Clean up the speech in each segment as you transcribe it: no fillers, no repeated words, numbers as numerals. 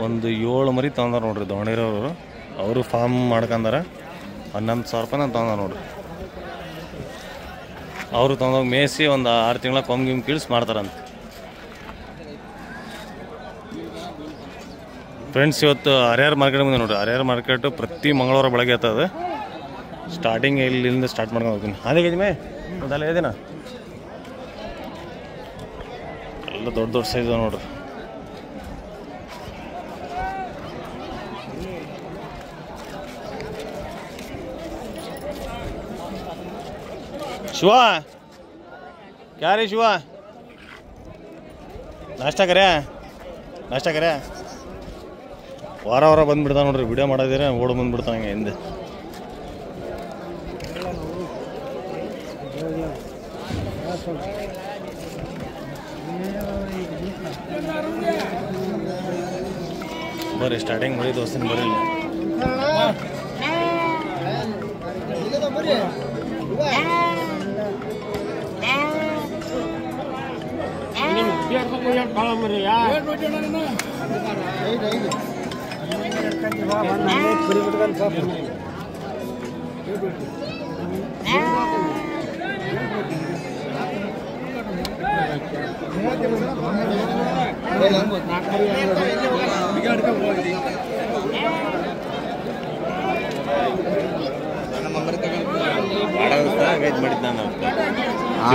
ಒಂದು 7 ಮರಿ ತೊಗೊಂಡಾರ ನೋಡ್ರಿ ದಾವಣಗೆರೆಯವರು. ಅವರು ಫಾರ್ಮ್ ಮಾಡ್ಕೊಂಡಾರ. 11,000 ರೂಪಾಯಿ ನಾನು ತೊಗೊಂಡ ನೋಡ್ರಿ. ಅವರು ತೊಗೊಂಡೋಗಿ ಮೇಯಿಸಿ ಒಂದು 6 ತಿಂಗಳ ಕೊಂಬ್ ಕೀಳ್ಸಿ ಮಾಡ್ತಾರಂತೆ. ಫ್ರೆಂಡ್ಸ್, ಇವತ್ತು ಹರಿಹರ ಮಾರ್ಕೆಟ್ ಬಂದೆ ನೋಡ್ರಿ. ಹರಿಹರ ಮಾರ್ಕೆಟು ಪ್ರತಿ ಮಂಗಳವಾರ ಬೆಳಗ್ಗೆ ಆಗ್ತದೆ. ಸ್ಟಾರ್ಟಿಂಗ್ ಇಲ್ಲಿಂದ ಸ್ಟಾರ್ಟ್ ಮಾಡ್ಕೊಂಡು ಹೋಗ್ತೀನಿ. ಅದೇ ಮೇ ಅದೆಲ್ಲ ಏದಿನ ಎಲ್ಲ ದೊಡ್ಡ ದೊಡ್ಡ ಸೈಜ್ ನೋಡ್ರಿ. ಶಿವ क्या रे ಶಿವ, ನಾಷ್ಟ ಕರೆ ವಾರ ಬಂದ್ಬಿಡ್ತಾನೆ ನೋಡ್ರಿ. ವಿಡಿಯೋ ಮಾಡೋದಿರ ಓಡ್ ಬಂದ್ಬಿಡ್ತಾನೆ ಹಂಗೆ ಹಿಂದೆ. ಬರ್ರಿ ಸ್ಟಾರ್ಟಿಂಗ್ ಮಾಡಿ ದೋಸ್ತಿನ ಬರ್ರಿ.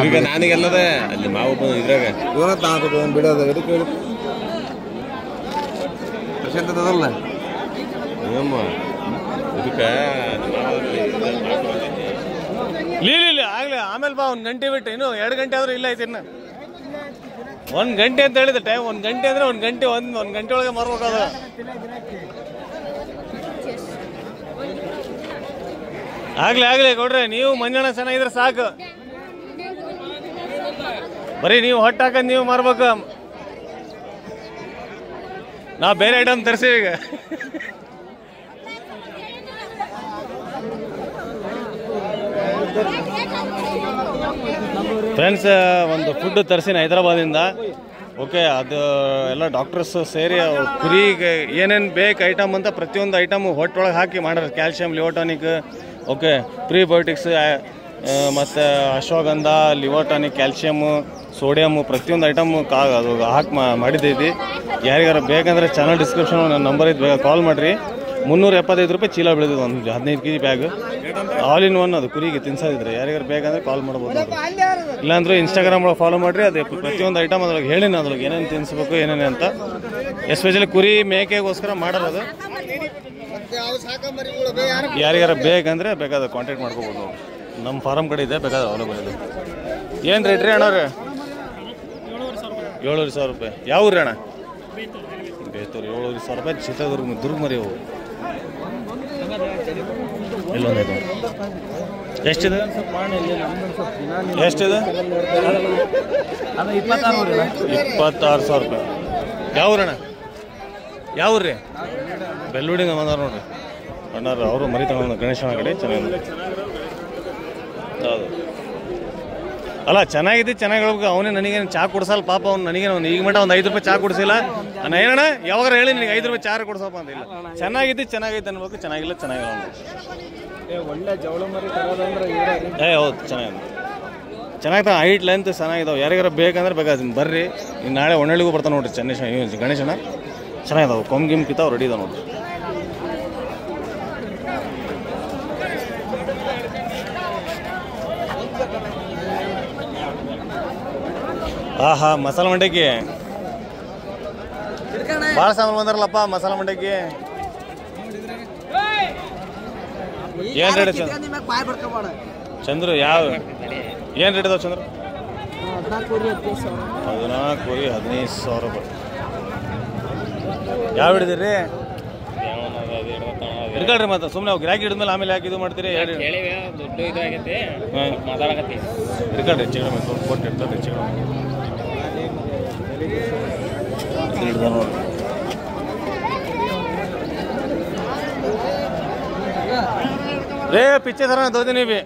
ಈಗ ನಾನೀಗೆಲ್ಲದ ಅಲ್ಲಿ ಮಾವು ಇದ್ರಾಗ ಬಿಡೋದ ಪ್ರಶಾಂತದಲ್ಲ ಇದಕ್ಕೆ ಇಲ್ಲ ಆಗ್ಲಿ. ಆಮೇಲೆ ಬಾ 1 ಗಂಟೆ ಬಿಟ್ಟು ಇನ್ನು 2 ಗಂಟೆ ಆದ್ರೂ ಇಲ್ಲ ಐತಿ. ಇನ್ನು 1 ಗಂಟೆ ಅಂತ ಹೇಳಿದ ಟೈಮ್. 1 ಗಂಟೆ ಅಂದ್ರೆ 1 ಗಂಟೆ ಒಂದು ಗಂಟೆ ಒಳಗೆ ಮಾರ್ಬೇಕಾದ. ಆಗ್ಲಿ ಕೊಡ್ರಿ. ನೀವು ಮಂಜಾನ ಚೆನ್ನಾಗಿದ್ರೆ ಸಾಕು. ಬರೀ ನೀವು ಹೊಟ್ಟು ಹಾಕಂಡ್ ನೀವು ಮಾರ್ಬೇಕು. ನಾವು ಬೇರೆ ಐಟಮ್ ತರಿಸೀವಿ ಈಗ. ಫ್ರೆಂಡ್ಸ್, ಒಂದು ಫುಡ್ ತರಿಸಿನ ಹೈದರಾಬಾದಿಂದ. ಓಕೆ, ಅದು ಎಲ್ಲ ಡಾಕ್ಟರ್ಸ್ ಸೇರಿ ಕುರಿಗೆ ಏನೇನು ಬೇಕು ಐಟಮ್ ಅಂತ ಪ್ರತಿಯೊಂದು ಐಟಮು ಹೊಟ್ಟೊಳಗೆ ಹಾಕಿ ಮಾಡ್ಯಾರ. ಕ್ಯಾಲ್ಶಿಯಂ, ಲಿವೋಟಾನಿಕ್, ಓಕೆ, ಪ್ರೀಬಯೋಟಿಕ್ಸ್ ಮತ್ತು ಅಶ್ವಗಂಧ, ಲಿವೋಟಾನಿಕ್, ಕ್ಯಾಲ್ಶಿಯಮ್ಮು, ಸೋಡಿಯಮ್ಮು ಪ್ರತಿಯೊಂದು ಐಟಮು ಅದು ಹಾಕಿ ಮಾಡಿದ್ದೈತಿ. ಯಾರಿಗಾರ ಬೇಕಂದ್ರೆ ಚಾನಲ್ ಡಿಸ್ಕ್ರಿಪ್ಷನ್ ನನ್ನ ನಂಬರ್ ಇದು, ಬೇಗ ಕಾಲ್ ಮಾಡಿರಿ. 375 ರೂಪಾಯಿ ಚೀಲ ಬೆಳೆದಿದ್ದು ಒಂದು 15 kg bag. All in one ಅದು ಕುರಿಗೆ ತಿನ್ಸೋದಿದ್ರೆ ಯಾರಿಗಾರು ಬೇಕಂದ್ರೆ ಕಾಲ್ ಮಾಡ್ಬೋದು. ಇಲ್ಲಾಂದ್ರೆ ಇನ್ಸ್ಟಾಗ್ರಾಮ್ ಒಳಗೆ ಫಾಲೋ ಮಾಡಿರಿ. ಅದೇ ಪ್ರತಿಯೊಂದು ಐಟಮ್ ಅದ್ರೊಳಗೆ ಹೇಳಿನ ಅದ್ರೊಳಗೆ ಏನೇನು ತಿನ್ನಿಸ್ಬೇಕು ಏನೇನು ಅಂತ. ಎಸ್ಪೆಷಲಿ ಕುರಿ ಮೇಕೆಗೋಸ್ಕರ ಮಾಡೋದು. ಯಾರಿಗಾರ ಬೇಕಂದ್ರೆ ಬೇಕಾದ್ರೆ ಕಾಂಟ್ಯಾಕ್ಟ್ ಮಾಡ್ಕೋಬೋದು. ನೋಡಿ, ನಮ್ಮ ಫಾರಮ್ ಕಡೆ ಇದೆ, ಬೇಕಾದ್ರೆ ಅವೈಲೇಬಲ್ ಇದೆ. ಏನು ರೇಟ್ ರೀ ಅಣ್ಣವ್ರೆ? 7,500 ರೂಪಾಯಿ. ಯಾವ ಊರು ಅಣ್ಣ? ಬೇತೂರು. 7,500 ರೂಪಾಯಿ. ಚಿತ್ರದುರ್ಗ ಮರಿ ಅವು ಇಲ್ಲೊಂದೈತೆ. ಎಷ್ಟಿದೆ? 26,000 ರೂಪಾಯಿ. ಯಾವ ಊರಣ್ಣ? ಯಾವ ಊರು ರೀ? ಬೆಲ್ಲೂಡಿಂದ ಬಂದಾರ ನೋಡ್ರಿ ಅಣ್ಣಾರು. ಅವರು ಮರಿ ತಗೊಂಡು ಗಣೇಶನ ಕಡೆ ಚೆನ್ನಾಗಿದೆ. ಹೌದು ಅಲ್ಲ, ಚೆನ್ನಾಗಿದೆ, ಚೆನ್ನಾಗಿ ಹೇಳ್ಬೇಕು. ಅವನೇ ನನಗೇನು ಚಾ ಕೊಡ್ಸಲ್ಲ ಪಾಪ. ಅವ್ನು ನನಗೇನು ಈಗ ಮಟ್ಟ ಒಂದು 5 ರೂಪಾಯಿ ಚಾ ಕೊಡಿಸಿಲ್ಲ. ನಾನು ಏನಣ್ಣ ಯಾವಾಗ ಹೇಳಿ ನಿನಗೆ 5 ರೂಪಾಯಿ ಚಾ ಕೊಡ್ಸಪ್ಪ ಅಂತ. ಇಲ್ಲ, ಚೆನ್ನಾಗೈತೆ ಅನ್ಬೇಕು. ಚೆನ್ನಾಗಿಲ್ಲ ಒಳ್ಳೆ ಜವಳ ಮರಿ ತಗೋದಂದ್ರೆ ಹೌದು, ಚೆನ್ನಾಗ್ತಾವೆ. ಹೈಟ್ ಲೆಂತ್ ಚೆನ್ನಾಗಿದ್ದಾವೆ. ಯಾರಿಗಾರ ಬೇಕಂದ್ರೆ ಬೇಕಾದ ಬರ್ರಿ. ಇನ್ನು ನಾಳೆ ಒಣ್ಣೆಳಿಗೂ ಬರ್ತಾನೆ ನೋಡ್ರಿ ಗಣೇಶನ. ಚೆನ್ನಾಗಿದ್ದಾವೆ. ಕೊಂಬ್ ಕಿತ್ತಾವ್ ರೆಡಿ ಇದಾವೆ ನೋಡ್ರಿ. ಆಹಾ, ಮಸಾಲ ಮಂಡಕ್ಕಿ ಭಾಳ ಸಾಮಾನು ಬಂದಾರಲ್ಲಪ್ಪ. ಮಸಾಲ ಮಂಡಕ್ಕಿ ಏನು ರೇಟ್ ಚಂದ್ರು? ಯಾವ ಏನು ರೇಟ್ ಇದಾವೆ ಚಂದ್ರು? 14 ಕೋರಿ 15,000 ರೂಪಾಯಿ. ಯಾವ ಹಿಡಿದಿರಿ? ಇರ್ಕೊಳ್ರಿ. ಮತ್ತೆ ಸುಮ್ಮನೆ ಅವ್ರು ಗಿರಾಕಿ ಹಿಡಿದ್ಮೇಲೆ ಆಮೇಲೆ ಯಾಕೆ ಇದು ಮಾಡ್ತೀರಿ? ಇರ್ಕೊಳ್ರಿ. ಚಿಕನ್ ಕೊಟ್ಟು ಇರ್ತಾರೆ. ಚಿಕನ್ ಹಿಡ್ದ ನೋಡ್ರಿ. ರೇ ಪಿಚ್ಚೆ ಥರ ತೋತೀನಿ ಬಿ.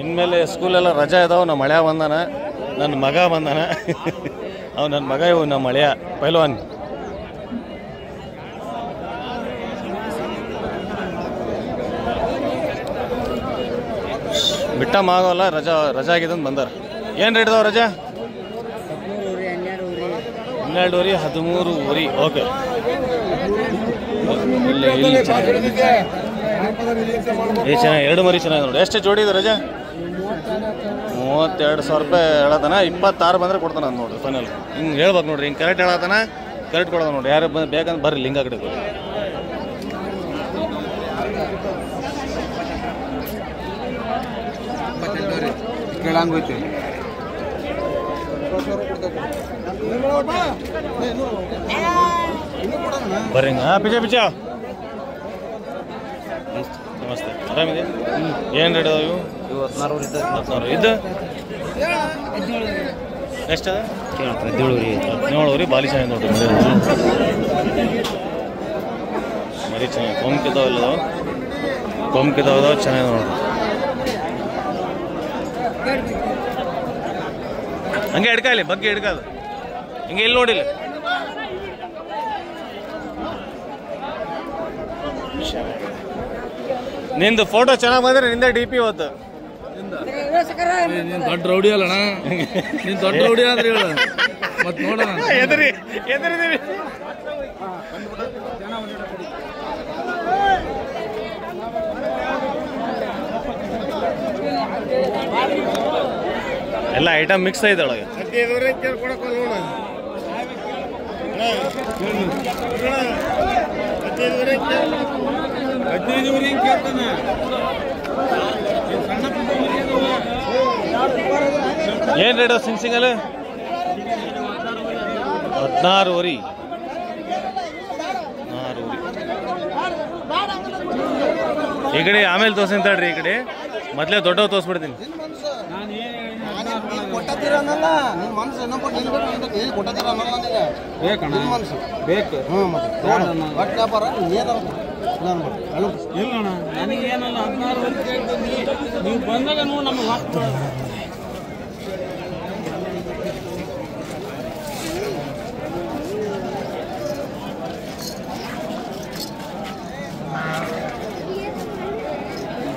ಇನ್ಮೇಲೆ ಸ್ಕೂಲೆಲ್ಲ ರಜಾ ಇದಾವೆ. ನಮ್ಮ ಮಳೆಯ ಬಂದಾನ, ನನ್ನ ಮಗ ಬಂದಾನ. ಅವ್ ನನ್ನ ಮಗ ಇವು ನಮ್ಮ ಮಳೆಯ ಪೈಲ್ವಾನ್ ಬಿಟ್ಟ ಮಾಗೋಲ್ಲ, ರಜಾ ಆಗಿದೆ ಅಂತ ಬಂದಾರ. ಏನು ರೇಟ್ ಇದಾವೆ ರಜಾ? 12 ಊರಿ 13 ಊರಿ. ಓಕೆ, ಚೆನ್ನಾಗಿ 2 ಮರಿ ಚೆನ್ನಾಗಿದೆ ನೋಡಿ. ಎಷ್ಟು ಜೋಡಿ ಇದೆ ರಜಾ? 32,000 ರೂಪಾಯಿ ಹೇಳತಾನ. 26 ಬಂದರೆ ಕೊಡ್ತಾನ ಅಂತ ನೋಡ್ರಿ ಫೈನಲ್. ಹಿಂಗೆ ಹೇಳ್ಬೇಕು ನೋಡ್ರಿ, ಹಿಂಗೆ ಕರೆಕ್ಟ್ ಹೇಳತಾನ, ಕರೆಕ್ಟ್ ಕೊಡೋದ ನೋಡ್ರಿ. ಯಾರು ಬೇಕಂತ ಬರ್ರಿ ಲಿಂಗ ಕಡೆ ಕೇಳಂಗೋಯ್ತು. ಬರ್ರಿ ಹಿಂಗೆ. ಹಾಂ, ಪಿಚ ನಮಸ್ತೆ, ಆರಾಮಿದೆ? ಏನು ರೇಟ್ ಅದಾವ ಇವು? 14 ಇದ್ದು ಎಷ್ಟು? 17 ಊರಿ. ಬಾಲಿ ಚೆನ್ನಾಗಿ ನೋಡ್ರಿ ಮರಿ ಚೆನ್ನಾಗಿ. ಕೊಂಬ್ಕಿದ್ದಾವೆಲ್ಲದಾವ, ಕೊಂಬ್ಕಿದ್ದಾವದಾವ ಚೆನ್ನಾಗಿ ನೋಡ್ರಿ. ಹಂಗೆ ಹಿಡ್ಕಾಲಿ, ಬಗ್ಗೆ ಹಿಡ್ಕಾದ ಹಿಂಗೆ ಇಲ್ಲಿ ನೋಡಿಲ್ಲ. ನಿಂದು ಫೋಟೋ ಚೆನ್ನಾಗಿ ಬಂದ್ರೆ ನಿಂದ DP ಇವತ್ತು. ದೊಡ್ಡ ರೌಡಿ ಅಲ್ಲಣ್ಣ, ನೀನ್ ದೊಡ್ಡ ರೌಡಿ ಆದ್ರೆ ಹೇಳ ಮತ್ ನೋಡೋಣ. ಎದುರಿದೀವಿ ಎಲ್ಲ ಐಟಮ್ ಮಿಕ್ಸ್ ಐತೆ ಒಳಗೆ. ಏನ್ ರೇಟ್ ಸಿಂಗಲ್? 16 ಊರಿ. ಈ ಕಡೆ ಆಮೇಲೆ ತೋರ್ಸಿ ತಡ್ರಿ. ಈ ಕಡೆ ಮೊದಲೇ ದೊಡ್ಡವ್ ತೋರಿಸ್ಬಿಡ್ತೀನಿ. ನೀವು ಬಂದಾಗ ನೋಡಿ ನಮ್ಗೆ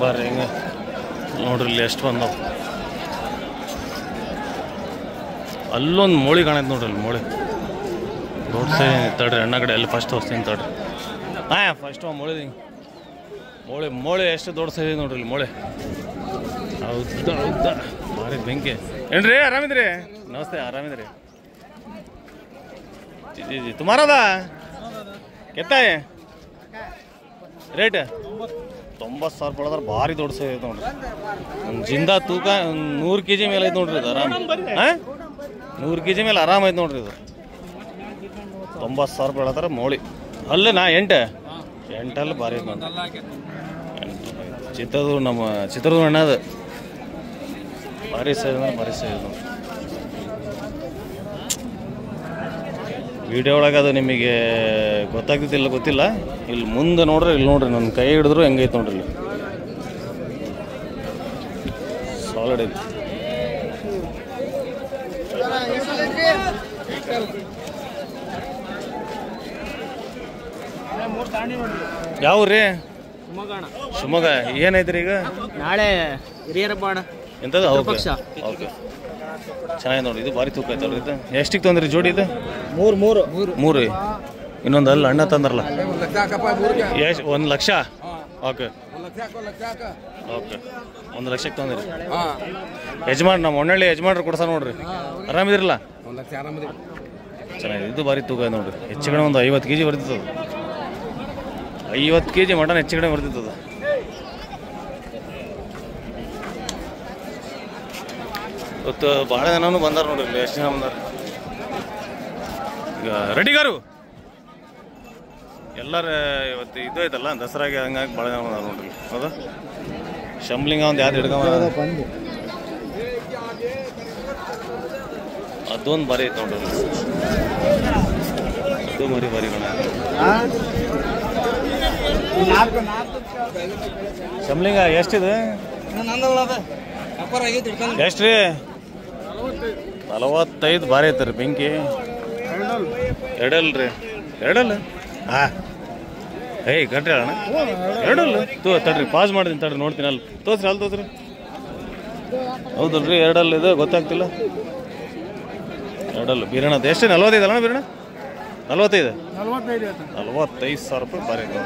ಬರ್ರಿ ಹಿಂಗೆ ನೋಡ್ರಿ ಇಲ್ಲಿ ಎಷ್ಟು ಬಂದವು. ಅಲ್ಲೊಂದು ಮೋಳಿ ಕಾಣೈತೆ ನೋಡ್ರಿ, ಅಲ್ಲಿ ಮೋಳಿ ದೊಡ್ಡ ಸೈಜ್ ತಡ್ರಿ. ಅಣ್ಣ ಕಡೆ ಅಲ್ಲಿ ಫಸ್ಟ್ ತೋರಿಸ್ತೀನಿ ತಡ್ರಿ. ಹಾಂ, ಫಸ್ಟ್ ಮೋಳಿ ಎಷ್ಟು ದೊಡ್ಡ ಸೈಜ್ ನೋಡ್ರಿ ಇಲ್ಲಿ ಮೋಳಿ. ಹೌದಾ ಭಾರಿ ಬೆಂಕಿ. ಏನ್ರಿ ಆರಾಮಿದ್ರಿ? ನಮಸ್ತೆ, ಆರಾಮಿದ್ರಿ? ಜಿ ತುಮಾರದಾ ಕೆತ್ತಾಯ ರೇಟ್ 90,000 ರೂಪಾಯಿ. ಭಾರಿ ದೊಡ್ಡ ಸೈಜ್ ಐತೆ ನೋಡ್ರಿ. ಒಂದು ಜಿಂದ ತೂಕ 100 kg ಮೇಲೆ ಐತೆ ನೋಡ್ರಿ ಇದು. ಆರಾಮ್ 100 kg ಮೇಲೆ ಆರಾಮ ಐತೆ ನೋಡ್ರಿ ಇದು. 90,000 ರೂಪಾಯಿ ಹೇಳತ್ತಾರ ಮೋಳಿ. ಅಲ್ಲೇ ನಾ 8 ಭಾರಿ ಐತೆ ನೋಡ್ರಿ. ನಮ್ಮ ಚಿತ್ರದ ಅಣ್ಣದ ಭಾರಿ ಸೈಜ್ ಅಂದ್ರೆ ಭಾರಿ ಸೈಜ್ ನೋಡ್ರಿ. ವಿಡಿಯೋ ಒಳಗೆ ಅದು ನಿಮಗೆ ಗೊತ್ತಾಗ್ತಿಲ್ಲ ಗೊತ್ತಿಲ್ಲ. ಇಲ್ಲಿ ಮುಂದೆ ನೋಡ್ರಿ, ಇಲ್ಲಿ ನೋಡ್ರಿ ನನ್ನ ಕೈ ಹಿಡಿದ್ರು ಹೆಂಗೈತೆ ನೋಡ್ರಿ. ಇಲ್ಲಿ ಸಾಲಿಡ್ ಐತಿ. ಯಾವ ರೀ? ಶಿವಮೊಗ್ಗ. ಏನೈತ್ರಿ ಈಗ? ನಾಳೆ ಹಿರಿಯರ ಬಾಣ ಎಂಥದ್ದು? ಓಕೆ, ಚೆನ್ನಾಗಿ ನೋಡಿ. ಇದು ಭಾರಿ ತೂಕ ಐತಲ್ರಿ ಇದು. ಎಷ್ಟಿಗೆ ತಂದ್ರಿ ಜೋಡಿ ಇದು? 3. ಇನ್ನೊಂದು ಅಲ್ಲ ಅಣ್ಣ ತಂದ್ರಲ್ಲ, 1 ಲಕ್ಷ. ಓಕೆ, 1 ಲಕ್ಷಕ್ಕೆ ತಂದ್ರಿ. ಯಜಮಾನ್ ನಮ್ಮ ಹೊನ್ನಳ್ಳಿ ಯಜಮಾನ್ರು ಕೊಡ್ಸ ನೋಡ್ರಿ. ಆರಾಮಿದ್ರಲ್ಲ? ಚೆನ್ನಾಗಿದೆ. ಇದು ಭಾರಿ ತೂಕ ನೋಡ್ರಿ. ಹೆಚ್ಚು ಕಡೆ ಒಂದು 50 kg ಬರ್ತಿತ್ತದು. 50 kg ಮಟನ್ ಹೆಚ್ಚು ಕಡೆ ಬರ್ತಿತ್ತದು. ಇವತ್ತು ಭಾಳ ಜನನೂ ಬಂದಾರ ನೋಡ್ರಿ. ಎಷ್ಟು ಜನ ಬಂದಾರ ಈಗ ರೆಡಿಗಾರು ಎಲ್ಲರೂ. ಇವತ್ತು ಇದು ಐತಲ್ಲ ದಸರಾಗೆ, ಹಂಗಾಗಿ ಭಾಳ ಜನ ಬಂದಾರ ನೋಡ್ರಿ. ಹೌದಾ? ಶಂಬ್ಲಿಂಗ ಒಂದು ಯಾವ್ದು ಹಿಡ್ಕೊಂಬ, ಅದೊಂದು ಭಾರಿ ಐತೆ ನೋಡ್ರಿ. ಇದು ಮರಿ ಭಾರಿ ಕಣ. ಶಂಬ್ಲಿಂಗ ಎಷ್ಟಿದೆ? ಎಷ್ಟು ರೀ? 45. ಭಾರಿ ಐತೆ ರೀ ಬೆಂಕಿ. ಎರಡಲ್ರಿ? ಹಾಂ, ಗಂಟೆ ಅಣ್ಣ. ಎರಡಲ್ಲ ತಡ್ರಿ, ಪಾಸ್ ಮಾಡ್ತೀನಿ ತಡ್ರಿ, ನೋಡ್ತೀನಿ. ಅಲ್ಲಿ ತೋರಿಸ್ರಿ, ಅಲ್ಲಿ ತೋರಿಸ್ರಿ. ಹೌದಲ್ರಿ ಎರಡಲ್ಲಿ ಇದು ಗೊತ್ತಾಗ್ತಿಲ್ಲ. ಎರಡಲ್ಲು ಬೀರಣ ಎಷ್ಟು 45 ಅಲ್ಲ ಬೀರಣ? 45 45,000 ರೂಪಾಯಿ ಬಾರಿ ಇದೆ.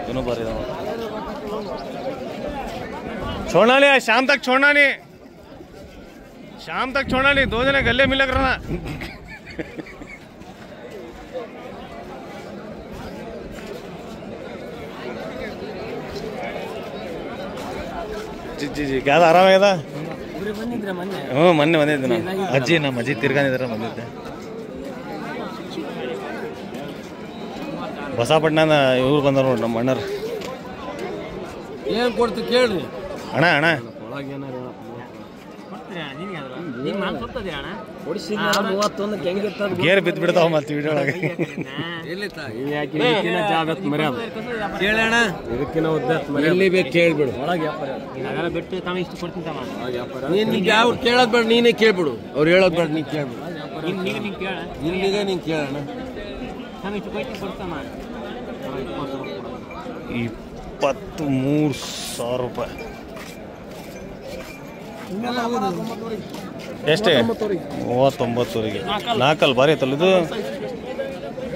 ಇನ್ನೂ ಬಾರಿ ಇದೆ ನೋಡಿ. छोड़ना नहीं शाम तक छोड़ना नहीं, शाम तक छोड़ना नहीं, 2 जने गले मिल रहा ना। जी जी जी क्या आराम है ಹ್ಞೂ ಮೊನ್ನೆ ಬಂದಿದ್ದೆ ನಾನು. ಅಜ್ಜಿ ನಮ್ಮ ಅಜ್ಜಿ ತಿರ್ಗಾನಿದ್ರೆ ಬಂದಿದ್ದೆ. ಬಸವಪಟ್ಟಣದ ಇವ್ರು ಬಂದರು ನೋಡಿ ನಮ್ಮ ಅಣ್ಣರು. ಏನು ಕೊಡ್ತು ಕೇಳ್ರಿ ಅಣ್ಣ ಅಣ್ಣ ಗೇರ್ ಬಿದ್ದು ಬಿಡ್ತಾವ ಮತ್ತೆ ವಿಡಿಯೋ ಒಳಗೆ. ಕೇಳೋಣ ಇದಕ್ಕಿನ ಎಲ್ಲಿ ಬೇಕು ಕೇಳ್ಬಿಡು. ನೀನು ಯಾವ ಕೇಳೋದ್ ಬೇಡ, ನೀನೇ ಕೇಳ್ಬಿಡು. ಅವ್ರು ಹೇಳೋದ್ ಬೇಡ, ನೀನು ಕೇಳ್ಬಿಡು. ಇಲ್ಲಿಗೆ ನೀನು ಕೇಳೋಣ. 23,000 ರೂಪಾಯಿ. ಎಷ್ಟೇ 39,000ಗೆ 4 ಭಾರಿ ಐತಲ್ಲ ಇದು.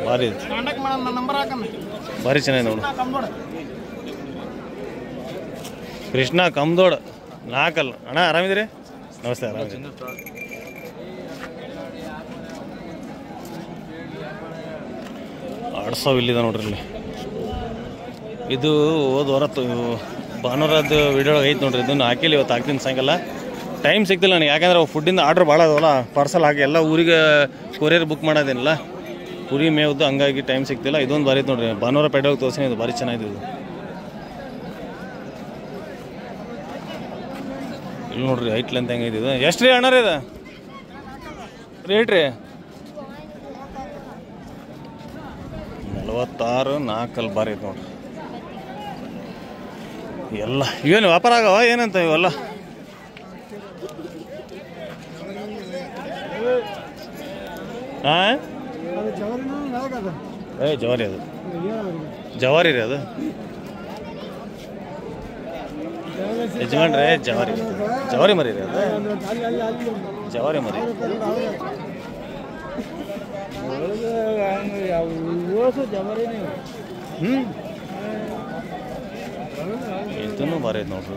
ಭಾರಿ ಭಾರಿ ಚೆನ್ನಾಗಿದೆ ನೋಡು. ಕೃಷ್ಣ ಕಮ್ದೋಡ್ 4 ಅಣ್ಣ ಆರಾಮಿದ್ದೀರಿ? ನಮಸ್ತೆ ಆರಾಮಿದ್ದೀರಿ. $2,000 ಇಲ್ಲಿದೆ ನೋಡ್ರಿ ಇಲ್ಲಿ. ಇದು ಹೋದ ವಾರ ಭಾನುವಾರದ ವಿಡಿಯೋ ಐತೆ ನೋಡ್ರಿ. ಇದನ್ನು ಹಾಕಿಲ್ಲ, ಇವತ್ತು ಹಾಕ್ತೀನಿ ಸಾಯಂಕಾಲ. ಟೈಮ್ ಸಿಗ್ತಿಲ್ಲ ನನಗೆ, ಯಾಕಂದ್ರೆ ಫುಡ್ಡಿಂದ ಆರ್ಡ್ರ್ ಭಾಳ ಅದವಲ್ಲ, ಪಾರ್ಸಲ್ ಹಾಕಿ ಎಲ್ಲ ಊರಿಗೆ ಕೊರಿಯರ್ ಬುಕ್ ಮಾಡೋದೇನಿಲ್ಲ, ಕುರಿ ಮೇವ್ದು, ಹಂಗಾಗಿ ಟೈಮ್ ಸಿಗ್ತಿಲ್ಲ. ಇದೊಂದು ಭಾರಿ ಐತೆ ನೋಡ್ರಿ, ಭಾನುವಾರ ಪೇಟೆ ಹೋಗಿ ತೋರಿಸಿ. ಇದು ಭಾರಿ ಚೆನ್ನಾಗಿದೆ ಇದು. ಇಲ್ಲಿ ನೋಡ್ರಿ ಹೈಟ್ ಲೆಂತ್ ಹೆಂಗೈತೆ ಇದು. ಎಷ್ಟು ರೀ ಅಣ್ಣ ರೀ ಇದು ರೇಟ್ ರೀ? 46, 4 ಭಾರಿ ಐತೆ ನೋಡ್ರಿ. ಎಲ್ಲ ಇವೇನು ವ್ಯಾಪಾರ ಆಗವ ಏನಂತ ಇವೆಲ್ಲ? ಹಾಂ ಜವಾರಿ ಅದು, ಜವಾರಿ ರೀ ಅದು ಯಜಮಾನ್ರೆ. ಜವಾರಿ ಜವಾರಿ ಮರಿ ರೀ ಅದು, ಜವಾರಿ ಮರಿ. ಇದನ್ನು ಭಾರಿ ಐತೆ ನೋಡ್ರಿ.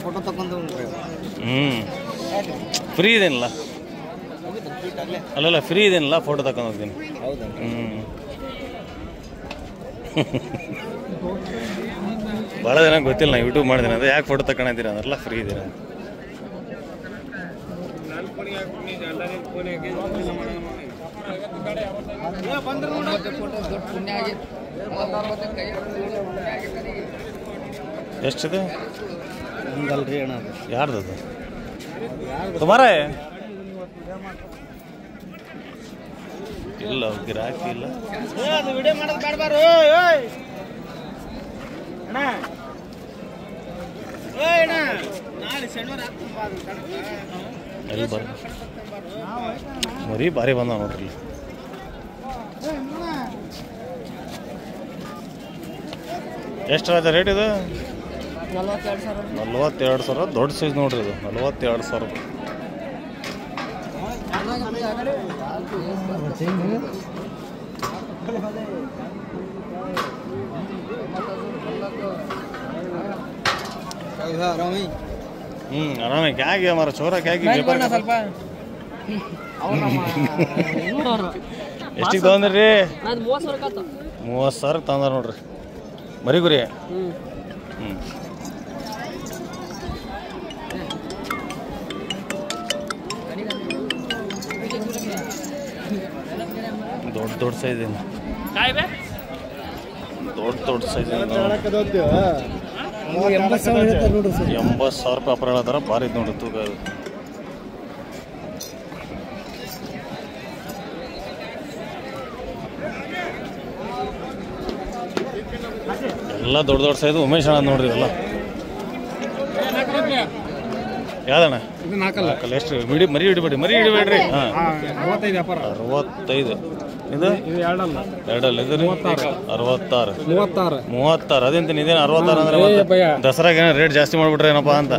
ಫೋಟೋ ತಗೊಂಡು ಫ್ರೀ ಇದೇನಿಲ್ಲ? ಅಲ್ಲಲ್ಲ ಫ್ರೀ ಇದೇನಿಲ್ಲ, ಫೋಟೋ ತಗೊಂಡು ಹೋಗ್ತೀನಿ. ಭಾಳ ಜನ ಗೊತ್ತಿಲ್ಲ, ನಾ ಯೂಟ್ಯೂಬ್ ಮಾಡಿದ್ದೀನಿ ಅದು. ಯಾಕೆ ಫೋಟೋ ತಗೊಂಡಿದ್ದೀರ ಅಂದ್ರಲ್ಲ, ಫ್ರೀ ಇದ್ದೀರ. ಎಷ್ಟಿದೆ? ಹಂಗಲ್ರಿ ಅಣ್ಣ, ಯಾರ್ದದು? ತುಮಾರೇ ಇಲ್ಲ, ಗಿರಾಕಿ ಇಲ್ಲ. ಎಲ್ಲಿ ಬರ ಮರಿ ಭಾರಿ ಬಂದ ನೋಡ್ರಿ. ಎಷ್ಟು ರಾಜ ರೇಟ್ ಇದು? 42,000. ದೊಡ್ಡ ಸೈಜ್ ನೋಡ್ರಿ ಇದು, 42,000 ರೂಪಾಯಿ. ಆರಾಮ ಕ್ಯಾ ಗೆ ಮಾರ ಚೋರ ಕ್ಯಾ ಗೆ ಸ್ವಲ್ಪ ಎಷ್ಟಿಗೆ ತಗೊಂಡ್ರಿ? 30,000 ತಗೊಂಡ್ರ ನೋಡ್ರಿ ಮರಿ ಗುರಿ. ದೊಡ್ಡ ಸೈಜ್ ಏನು, ದೊಡ್ಡ ಸೈಜ್ 80,000 ರೂಪಾಯಿ ಅಪರ ಹೇಳತ್ತಾರ. ಭಾರಿ ಇದ್ ನೋಡ್ರಿ ತೂಕ. ಎಲ್ಲ ದೊಡ್ಡ ಸೈಜ್. ಉಮೇಶ್ ಅಣ್ಣ ನೋಡ್ರಿ ಇವೆಲ್ಲ. ಯಾವ್ದಣ್ಣ ಇದು ನಾಲ್ಕಲ್ಲ ಎಷ್ಟು ಮರಿ ಹಿಡಿಬೇಡ್ರಿ ಹಾಂ 65 ವ್ಯಾಪಾರ 65 ಇದು ಇದು ಎರಡಲ್ಲ ಇದು 66 36 ಅದೇಂತೀನಿ ಇದೇನು 66 ಅಂದ್ರೆ ಭಯ. ದಸರಾಗೆ ಏನೋ ರೇಟ್ ಜಾಸ್ತಿ ಮಾಡ್ಬಿಟ್ರೆ ಏನಪ್ಪ ಅಂತ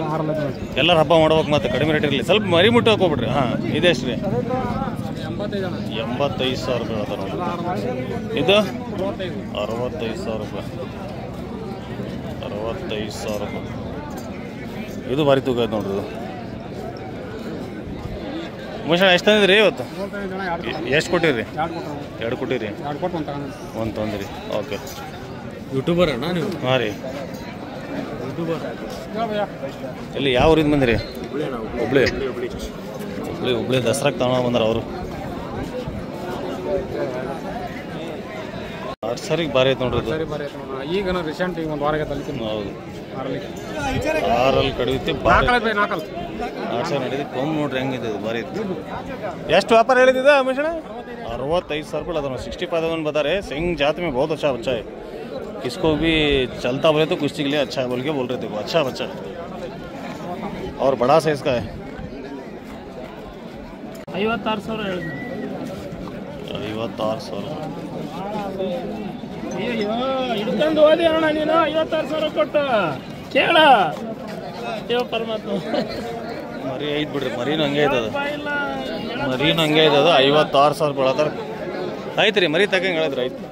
ಎಲ್ಲರೂ ಹಬ್ಬ ಮಾಡ್ಬೇಕು ಮತ್ತೆ ಕಡಿಮೆ ರೇಟ್ ಇರಲಿ ಸ್ವಲ್ಪ ಮರಿ ಮುಟ್ಟು ಹಾಕೋಬಿಡ್ರಿ ಹಾಂ ಇದೆಷ್ಟು ರೀ 85,000 ರೂಪಾಯಿ ಹೇಳ್ತಾರೆ ನೋಡಿ ಇದು 65,000 ರೂಪಾಯಿ 65,000 ರೂಪಾಯಿ ಇದು ಭಾರಿ ತೂಕ ಐತೆ ನೋಡ್ರಿ ಇದು ಮನುಷ್ಯ ಎಷ್ಟು ತಂದಿದ್ರಿ ಇವತ್ತು ಎಷ್ಟು ಕೊಟ್ಟಿರಿ 2 ಕೊಟ್ಟಿರಿ ಒಂದು ತಂದಿರಿ ಓಕೆ ಯೂಟ್ಯೂಬರ್ ಅಣ್ಣ ನೀವು ಹಾಂ ರೀ ಎಲ್ಲಿ ಯಾವ ಊರಿಂದ ಬಂದಿರಿ ಹುಬ್ಳಿ ದಸರಾಕ್ಕೆ ತಗೊಂಡು ಬಂದಾರ ಅವರು ಸರಿಗೆ ಭಾರಿ ಐತೆ ನೋಡ್ರಿ ಇದು ಈಗ ರೀಸೆಂಟ್ ಈಗ ಒಂದು ವಾರ ಹೌದು 6 ಕಡಿಯುತ್ತೆ ಭಾರಿ 8,000 ನಡೀತಿ ಕೊಂಬ್ ನೋಡ್ರಿ ಹೆಂಗಿದೆ ಇದು ಭಾರಿ ಇತ್ತು ಎಷ್ಟು ವ್ಯಾಪಾರ ಹೇಳಿದ ಮಿಶ್ರಣ 65,000 रुपये लगा 65,000 बता रहे सिंह जात में बहुत अच्छा बच्चा है किसको भी चलता बोले तो कुश्ती के लिए अच्छा बोल के बोल रहे थे वो अच्छा बच्चा है और बड़ा साइज का है 56,000 ಕೊಟ್ಟು ಕೇಳ ಪರಮಾತ್ಮ ಮರಿ ಐದು ಬಿಡ್ರಿ ಮರಿನೂ ಹಂಗೆ ಐತದ 56,000 ರೂಪಾಯಿ ಹೇಳತ್ತಾರ ಆಯ್ತು ರೀ ಮರಿ ತಗಂಗೆ ಹೇಳಿದ್ರಿ ಆಯ್ತು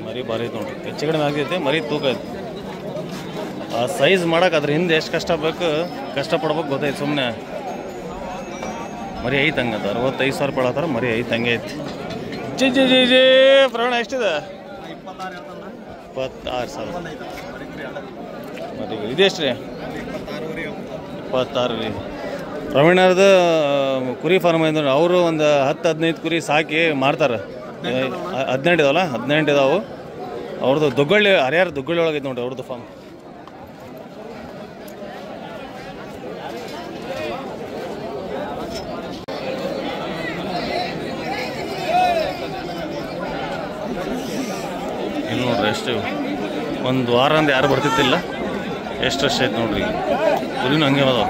ಮರಿ ಭಾರಿ ಐತೆ ನೋಡ್ರಿ ಹೆಚ್ಚು ಕಡಿಮೆ ಆಗ್ತೈತೆ ಮರಿ ತೂಕ ಐತೆ ಆ ಸೈಜ್ ಮಾಡಕ್ಕೆ ಅದ್ರ ಹಿಂದೆ ಎಷ್ಟು ಕಷ್ಟಪಡ್ಬೇಕು ಗೊತ್ತೈತೆ ಸುಮ್ಮನೆ ಮರಿ ಐತೆ ಹಂಗದ 65,000 ರೂಪಾಯಿ ಹೇಳತ್ತಾರ ಮರಿ ಐತೆ ಹಂಗೆ ಐತಿ ಜಿ ಪ್ರಮಾಣ ಎಷ್ಟಿದೆ 26,000 ಮರಿ ಇದೆಷ್ಟು ರೀ 26 ರೀ ಪ್ರವೀಣರ್ದು ಕುರಿ ಫಾರ್ಮ್ ಐತೆ ಅವರು ಒಂದು 10-15 ಕುರಿ ಸಾಕಿ ಮಾರ್ತಾರೆ 18 ಇದಾವಲ್ಲ 18 ಇದಾವೆ ಅವ್ರದ್ದು ದುಗ್ಗಳ್ಳಿ ಹರಿಯಾರ ದುಗ್ಗಳ್ಳಿ ಒಳಗೈತೆ ನೋಡಿ ಅವ್ರದ್ದು ಫಾರ್ಮ್ ಇಲ್ಲಿ ನೋಡ್ರಿ ಎಷ್ಟು ಒಂದು ವಾರ ಅಂದ ಯಾರು ಬರ್ತಿತ್ತಿಲ್ಲ ಎಷ್ಟು ವರ್ಷ ಐತೆ ನೋಡ್ರಿ ಕುರಿನೂ ಹಂಗೆ ಅದಾವ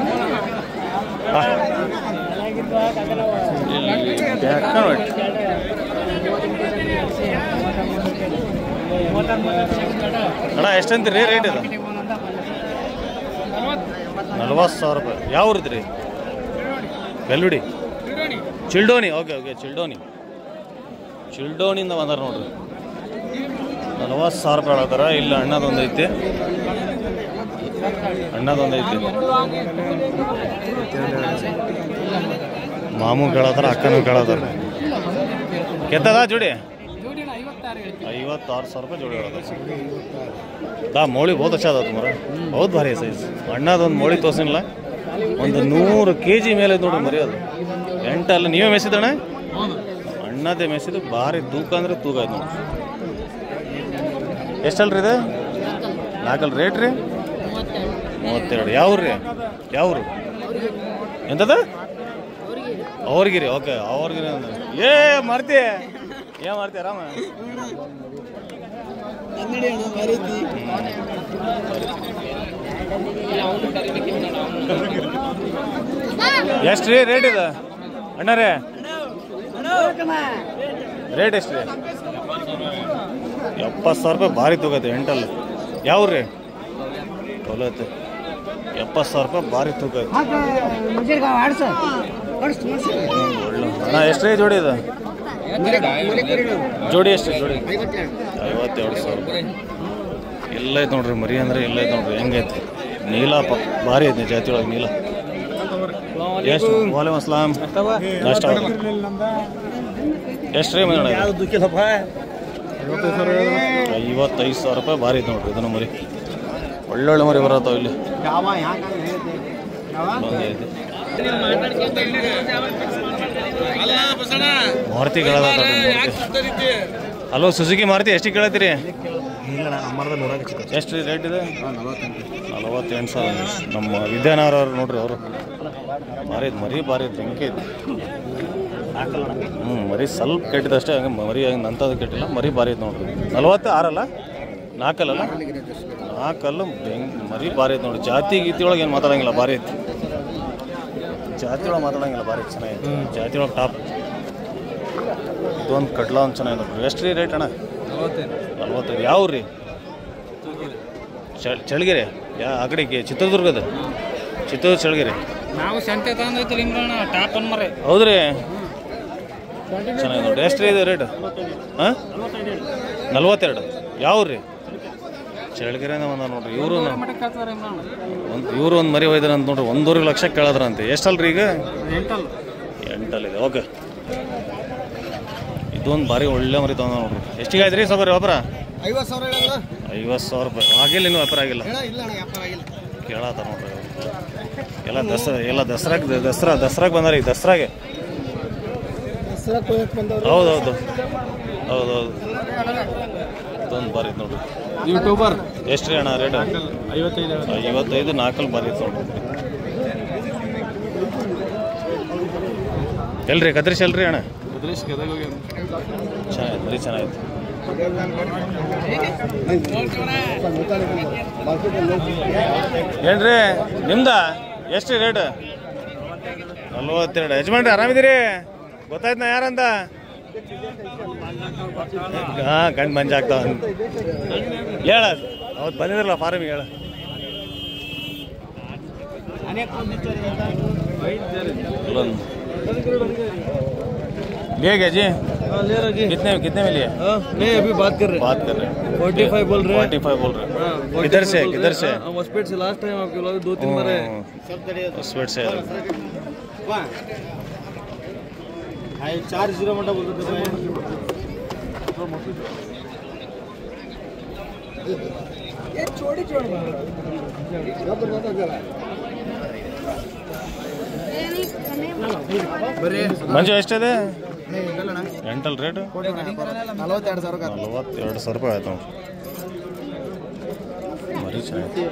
ಅಣ್ಣ ಎಷ್ಟಂತೀರಿ ರೇಟ್ ಇದು 40,000 ರೂಪಾಯಿ ಯಾವ ಊರಿದ್ರಿ ರೀ ಬೆಲ್ಲುಡಿ ಚಿಲ್ಡೋನಿ ಓಕೆ ಚಿಲ್ಡೋನಿಂದ ಬಂದಾರ ನೋಡ್ರಿ 40,000 ರೂಪಾಯಿ ಹೇಳತ್ತಾರ ಇಲ್ಲ ಅಣ್ಣದೊಂದೈತಿ ಮಾಮೂ ಕೇಳತ್ತಾರ ಅಕ್ಕನೂ ಕೇಳತ್ತಾರ ಕೆತ್ತದ ಜೋಡಿ 56,000 ರೂಪಾಯಿ ಜೋಡಿ ಹೇಳತ್ತಾರ ಮೋಳಿ ಬಹುತ್ ಅಚ್ಚ ಅದ ತುಮಾರ ಬಹುತ್ ಭಾರಿ ಸೈಜ್ ಅಣ್ಣದೊಂದು ಮೋಳಿ ತೋರಿಸಿಲ್ಲ ಒಂದು 100 kg ಮೇಲೆ ನೋಡ್ರಿ ಮರಿ ಅದು ಎಂಟಲ್ಲ ನೀವೇ ಮೆಸಿದಣ್ಣ ಅಣ್ಣದೇ ಮೆಸಿದು ಭಾರಿ ತೂಕ ಅಂದ್ರೆ ತೂಕ ಆಯ್ತು ನೋಡ್ರಿ ಎಷ್ಟಲ್ರಿ ಇದು 4 ರೇಟ್ ರೀ 32 ಯಾವ್ರಿ ಯಾವ್ರು ಎಂತದ ಅವ್ರಿಗಿರಿ ಓಕೆ ಅವ್ರಿಗಿರಿ ಅಂದ್ರೆ ಮಾಡ್ತೀಯ ಏನು ಮಾಡ್ತೀಯ ಆರಾಮ ಎಷ್ಟು ರೀ ರೇಟ್ ಇದೆ ಅಣ್ಣರೇ ರೇಟ್ ಎಷ್ಟು ರೀ 70,000 ರೂಪಾಯಿ ಭಾರಿ ತಗೋತೆ ಎಂಟಲ್ಲ ಯಾವ್ರಿ ತೊಲತ್ತೆ 70,000 ರೂಪಾಯಿ ಭಾರಿ ತೂಕ ಐತೆ ಅಣ್ಣ ಎಷ್ಟು ರೀ ಜೋಡಿ ಇದೆ ಜೋಡಿ ಎಷ್ಟು ಜೋಡಿ 52,000 ರೂಪಾಯಿ ಎಲ್ಲ ಐತೆ ನೋಡ್ರಿ ಮರಿ ಅಂದ್ರೆ ಎಲ್ಲ ಐತೆ ನೋಡ್ರಿ ಹೆಂಗೈತೆ ನೀಲ ಭಾರಿ ಐತೆ ಜಾತಿ ಒಳಗೆ ನೀಲ ಎಷ್ಟು ವಾಲೇಕುಮ್ ಅಸ್ಸಲಾಂ ನಾಷ್ಟ ಎಷ್ಟು ರೀ ಮನೆ 55,000 ರೂಪಾಯಿ ಭಾರಿ ಐತೆ ನೋಡ್ರಿ ಇದನ್ನು ಮರಿ ಒಳ್ಳೊಳ್ಳೆ ಮರಿ ಬರತ್ತಾವ ಇಲ್ಲಿ ಮಾರುತಿ ಹಲೋ ಸುಜುಕಿ ಮಾರುತಿ ಎಷ್ಟು ಕೇಳತ್ತೀರಿ ಎಷ್ಟು ರೀ ರೇಟ್ ಇದೆ 48,000 ನಮ್ಮ ವಿದ್ಯಾನಗರ ನೋಡ್ರಿ ಅವರು ಮರಿ ಭಾರಿ ಬೆಂಕಿ ಐತಿ ಮರಿ ಸ್ವಲ್ಪ ಕೆಟ್ಟಿದಷ್ಟೇ ಹಂಗೆ ಮರಿ ಹಂಗೆ ನಂತದ್ದು ಕೆಟ್ಟಿಲ್ಲ ಮರಿ ಭಾರಿ ಐತೆ ನೋಡ್ರಿ 46 ಅಲ್ಲ 4 ಅಲ್ಲ ಆ ಕಲ್ಲು ಮರಿ ಭಾರಿ ಐತೆ ನೋಡಿ. ಜಾತಿ ಗೀತಿ ಒಳಗೆ ಏನು ಮಾತಾಡಂಗಿಲ್ಲ, ಭಾರಿ ಐತಿ. ಜಾತಿ ಒಳಗೆ ಮಾತಾಡಂಗಿಲ್ಲ, ಭಾರಿ ಚೆನ್ನಾಗೈತೆ. ಜಾತಿ ಒಳಗೆ ಟಾಪ್. ಇದೊಂದು ಕಡ್ಲ ಒಂದು ಚೆನ್ನಾಗಿದೆ ನೋಡ್ರಿ. ಎಷ್ಟು ರೀ ರೇಟ್ ಅಣ್ಣ? 45. ಯಾವ ರೀ? ಚಳ್ಳಗಿರಿ. ಆ ಕಡೆಗೆ ಚಿತ್ರದುರ್ಗದ ಚಳ್ಳಗಿರಿ. ನಾವು ಸಂತೆ ತಂದೈತಿ ಟಾಪ್ ಅನ್ಮರೆ. ಹೌದ್ರಿ, ಚೆನ್ನಾಗಿ ನೋಡ್ರಿ. ಎಷ್ಟು ರೀ ಇದು ರೇಟ್? ಹಾಂ, 42. ಯಾವ ರೀ? ಚಳ್ಳಗಿರಿಯಿಂದ ಬಂದ ನೋಡ್ರಿ. ಇವರು ಒಂದು ಮರಿ ಒಯ್ದಾರ ಅಂತ ನೋಡ್ರಿ. 1.5 ಲಕ್ಷ ಕೇಳಿದ್ರಂತೆ. ಎಷ್ಟಲ್ರಿ ಈಗ? 8 ಇದೆ. ಓಕೆ, ಇದೊಂದು ಭಾರಿ ಒಳ್ಳೆ ಮರಿ ತಗೊಂಡ ನೋಡ್ರಿ. ಎಷ್ಟಿಗೆ ಆಯ್ತು ರೀ ಸಬರಿ ವ್ಯಾಪಾರ? 50,000 ರೂಪಾಯಿ. ಆಗಿಲ್ಲ, ಇನ್ನೂ ವ್ಯಾಪಾರ ಆಗಿಲ್ಲ. ಕೇಳತ್ತಾರ ನೋಡ್ರಿ. ಎಲ್ಲ ದಸರಾಗೆ ಬಂದಾರ. ಈಗ ದಸರಾಗೆ. ಹೌದೌದು. ಇದೊಂದು ಬಾರಿ ನೋಡ್ರಿ. ಯೂಟ್ಯೂಬರ್ ಎಷ್ಟು ರೀ ಅಣ್ಣ ರೇಟ್? 55. 4 ಬಾರಿ ನೋಡ್ರಿ. ಎಲ್ರಿ ಕದ್ರಿಶ್ ಅಲ್ರಿ ಅಣ್ಣ? ಚೆನ್ನಾಗಿತ್ತು ಬರೀ, ಚೆನ್ನಾಗಿತ್ತು. ಏನ್ರಿ ನಿಮ್ದ? ಎಷ್ಟು ರೇಟ್? 42. ಯಜಮಾನ್ರಿ ಆರಾಮಿದ್ದೀರಿ? ಗೊತ್ತಾಯ್ತು ನಾ ಯಾರಂತ? ಹಾಂ, ಗಂಡು ಮಂಜ ಆಗ್ತಾವ. ಹೇಳ, ಅವತ್ತು ಬಂದಿದ್ರಲ್ಲ ಫಾರ್ಮಿಗೆ, ಹೇಳ. लेगा जी? कितने में लिए? नहीं, अभी बात कर रहे हैं। 45 बोल रहे हैं। 45 बोल रहे हैं। किधर से? हॉस्पिटल से लास्ट टाइम आपके लोग 2-3 बार है। हॉस्पिटल से 40 मोटा बोल रहे ये छोड़ी ಮಂಜು ಎಷ್ಟಿದೆ? 8 ರೇಟ್? 42,000 ರೂಪಾಯಿ ಆಯ್ತು ನೋಡ್ರಿ. ಮರಿ ಚೆನ್ನಾಗಿ.